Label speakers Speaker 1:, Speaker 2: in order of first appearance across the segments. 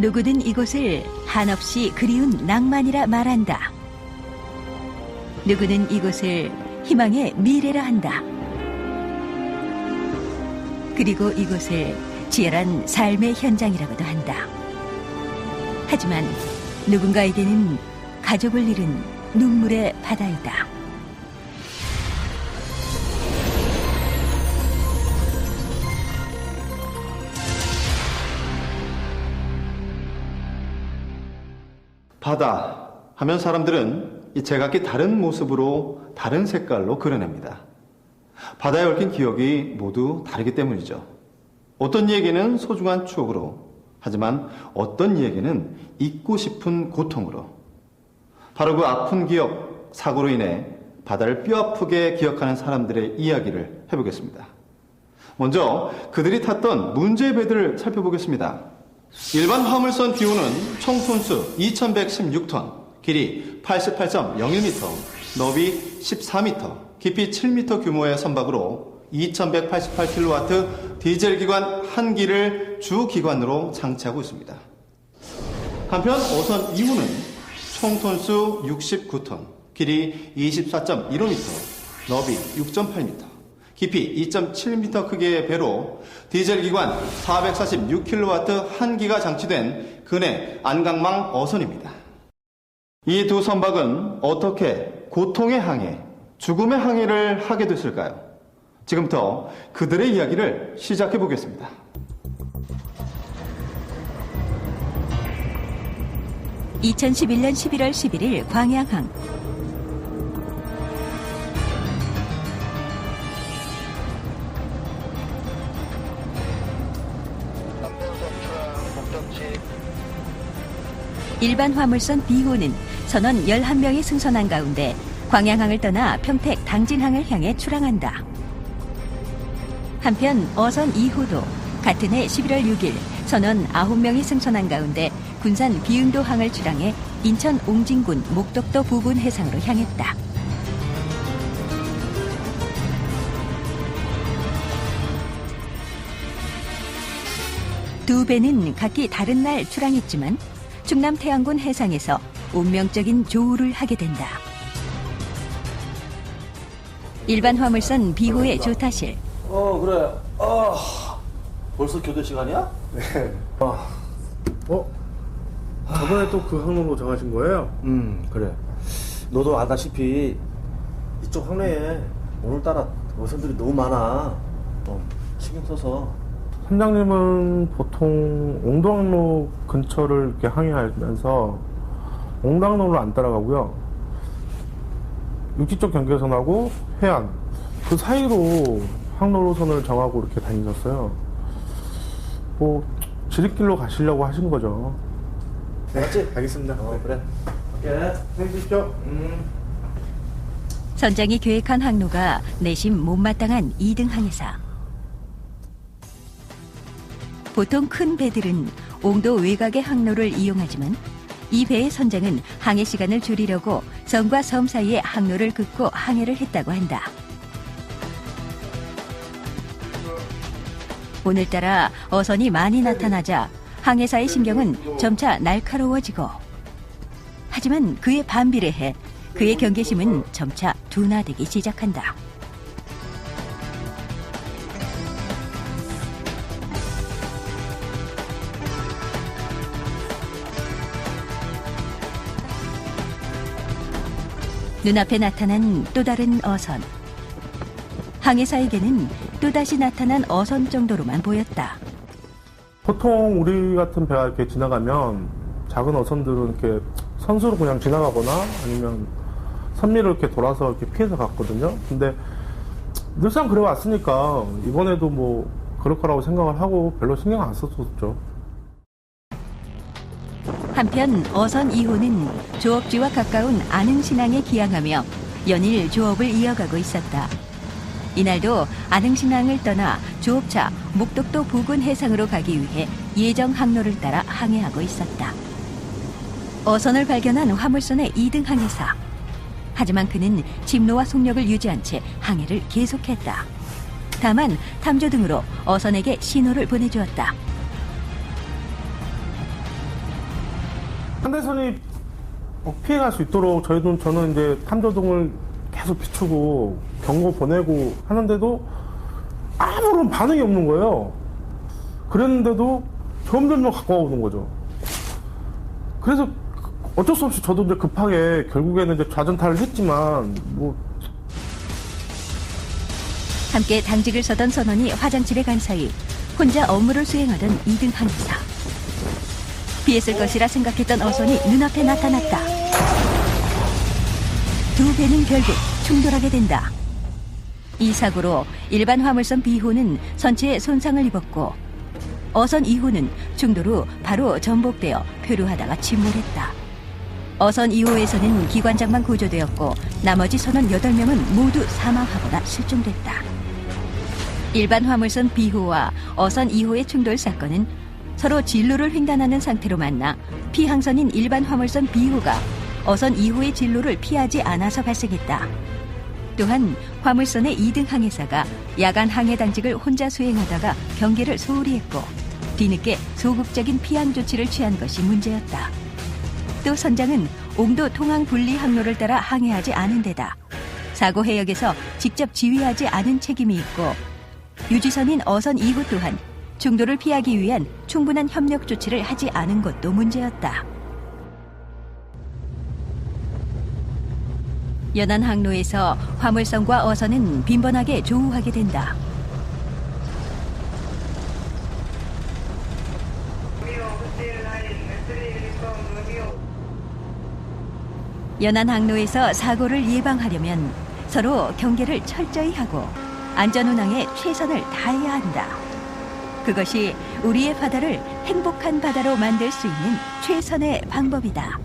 Speaker 1: 누구든 이곳을 한없이 그리운 낭만이라 말한다. 누구는 이곳을 희망의 미래라 한다. 그리고 이곳을 치열한 삶의 현장이라고도 한다. 하지만 누군가에게는 가족을 잃은 눈물의 바다이다.
Speaker 2: 바다 하면 사람들은 이 제각기 다른 모습으로 다른 색깔로 그려냅니다. 바다에 얽힌 기억이 모두 다르기 때문이죠. 어떤 이에게는 소중한 추억으로, 하지만 어떤 이에게는 잊고 싶은 고통으로. 바로 그 아픈 기억, 사고로 인해 바다를 뼈아프게 기억하는 사람들의 이야기를 해보겠습니다. 먼저 그들이 탔던 문제의 배들을 살펴보겠습니다. 일반 화물선 비호는 총 톤수 2116톤, 길이 88.01m, 너비 14m, 깊이 7m 규모의 선박으로 2188kW 디젤 기관 한 기를 주 기관으로 장치하고 있습니다. 한편 어선 2호는 총 톤수 69톤, 길이 24.15m, 너비 6.8m, 깊이 2.7m 크기의 배로 디젤 기관 446kW 한 기가 장치된 근해 안강망 어선입니다. 이 두 선박은 어떻게 고통의 항해, 죽음의 항해를 하게 됐을까요? 지금부터 그들의 이야기를 시작해 보겠습니다.
Speaker 1: (2011년 11월 11일) 광양항. 일반 화물선 B호는 선원 11명이 승선한 가운데 광양항을 떠나 평택 당진항을 향해 출항한다. 한편 어선 2호도 같은 해 11월 6일 선원 9명이 승선한 가운데 군산 비운도항을 출항해 인천 옹진군 목덕도 부근 해상으로 향했다. 두 배는 각기 다른 날 출항했지만 충남 태안군 해상에서 운명적인 조우를 하게 된다. 일반 화물선 B호의 조타실.
Speaker 3: 그래. 벌써 교대 시간이야?
Speaker 4: 네. 저번에 또 그 항로로 정하신 거예요?
Speaker 3: 그래. 너도 알다시피 이쪽 항로에 오늘따라 어선들이 너무 많아. 신경 써서.
Speaker 4: 선장님은 보통 옹도항로 근처를 이렇게 항해하면서 옹도항로를 안 따라가고요. 육지 쪽 경계선하고 해안 그 사이로 항로선을 정하고 이렇게 다니셨어요. 뭐 지름길로 가시려고 하신 거죠.
Speaker 3: 네, 맞지?
Speaker 4: 알겠습니다.
Speaker 3: 그래. 오케이.
Speaker 4: 해주십시오.
Speaker 1: 선장이 계획한 항로가 내심 못마땅한 2등 항해사. 보통 큰 배들은 옹도 외곽의 항로를 이용하지만 이 배의 선장은 항해 시간을 줄이려고 섬과 섬 사이의 항로를 긋고 항해를 했다고 한다. 오늘따라 어선이 많이 나타나자 항해사의 신경은 점차 날카로워지고, 하지만 그에 반비례해 그의 경계심은 점차 둔화되기 시작한다. 눈앞에 나타난 또 다른 어선. 항해사에게는 또다시 나타난 어선 정도로만 보였다.
Speaker 4: 보통 우리 같은 배가 이렇게 지나가면 작은 어선들은 이렇게 선수로 그냥 지나가거나 아니면 선미를 이렇게 돌아서 이렇게 피해서 갔거든요. 근데 늘상 그래 왔으니까 이번에도 뭐 그럴 거라고 생각을 하고 별로 신경 안 썼었죠.
Speaker 1: 한편 어선 2호는 조업지와 가까운 안흥신항에 기항하며 연일 조업을 이어가고 있었다. 이날도 안흥신항을 떠나 조업차 목덕도 부근 해상으로 가기 위해 예정 항로를 따라 항해하고 있었다. 어선을 발견한 화물선의 2등 항해사. 하지만 그는 진로와 속력을 유지한 채 항해를 계속했다. 다만 탐조 등으로 어선에게 신호를 보내주었다.
Speaker 4: 상대선이 피해갈 수 있도록 저는 이제 탐조등을 계속 비추고 경고 보내고 하는데도 아무런 반응이 없는 거예요. 그랬는데도 점점 가까워오는 거죠. 그래서 어쩔 수 없이 저도 이제 급하게 결국에는 이제 좌전타를 했지만
Speaker 1: 함께 당직을 서던 선원이 화장실에 간 사이 혼자 업무를 수행하던 2등 항사. 피했을 것이라 생각했던 어선이 눈앞에 나타났다. 두 배는 결국 충돌하게 된다. 이 사고로 일반 화물선 B호는 선체에 손상을 입었고 어선 2호는 충돌 후 바로 전복되어 표류하다가 침몰했다. 어선 2호에서는 기관장만 구조되었고 나머지 선원 8명은 모두 사망하거나 실종됐다. 일반 화물선 B호와 어선 2호의 충돌 사건은 서로 진로를 횡단하는 상태로 만나 피항선인 일반 화물선 B호가 어선 2호의 진로를 피하지 않아서 발생했다. 또한 화물선의 2등 항해사가 야간 항해 당직을 혼자 수행하다가 경계를 소홀히 했고 뒤늦게 소극적인 피항 조치를 취한 것이 문제였다. 또 선장은 옹도 통항 분리 항로를 따라 항해하지 않은 데다 사고 해역에서 직접 지휘하지 않은 책임이 있고 유지선인 어선 2호 또한 충돌을 피하기 위한 충분한 협력 조치를 하지 않은 것도 문제였다. 연안 항로에서 화물선과 어선은 빈번하게 조우하게 된다. 연안 항로에서 사고를 예방하려면 서로 경계를 철저히 하고 안전운항에 최선을 다해야 한다. 그것이 우리의 바다를 행복한 바다로 만들 수 있는 최선의 방법이다.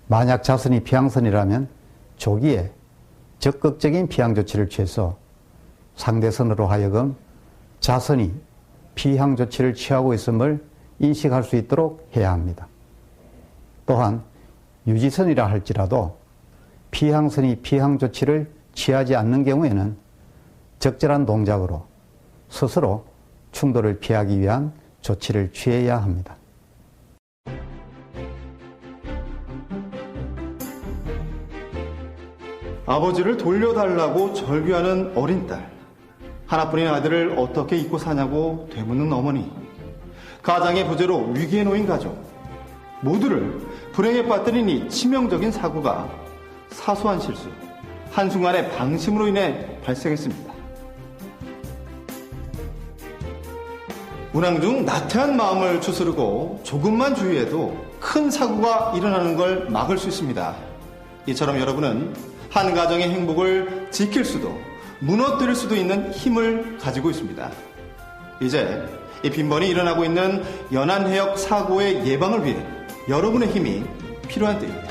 Speaker 5: 만약 자선이 피항선이라면 조기에 적극적인 피항 조치를 취해서 상대선으로 하여금 자선이 피항 조치를 취하고 있음을 인식할 수 있도록 해야 합니다. 또한 유지선이라 할지라도 피항선이 피항 조치를 취하지 않는 경우에는 적절한 동작으로 스스로 충돌을 피하기 위한 조치를 취해야 합니다.
Speaker 2: 아버지를 돌려달라고 절규하는 어린 딸, 하나뿐인 아들을 어떻게 잊고 사냐고 되묻는 어머니, 가장의 부재로 위기에 놓인 가족, 모두를 불행에 빠뜨린 이 치명적인 사고가 사소한 실수, 한순간의 방심으로 인해 발생했습니다. 운항 중 나태한 마음을 추스르고 조금만 주의해도 큰 사고가 일어나는 걸 막을 수 있습니다. 이처럼 여러분은 한 가정의 행복을 지킬 수도 무너뜨릴 수도 있는 힘을 가지고 있습니다. 이제 이 빈번히 일어나고 있는 연안해역 사고의 예방을 위해 여러분의 힘이 필요한 때입니다.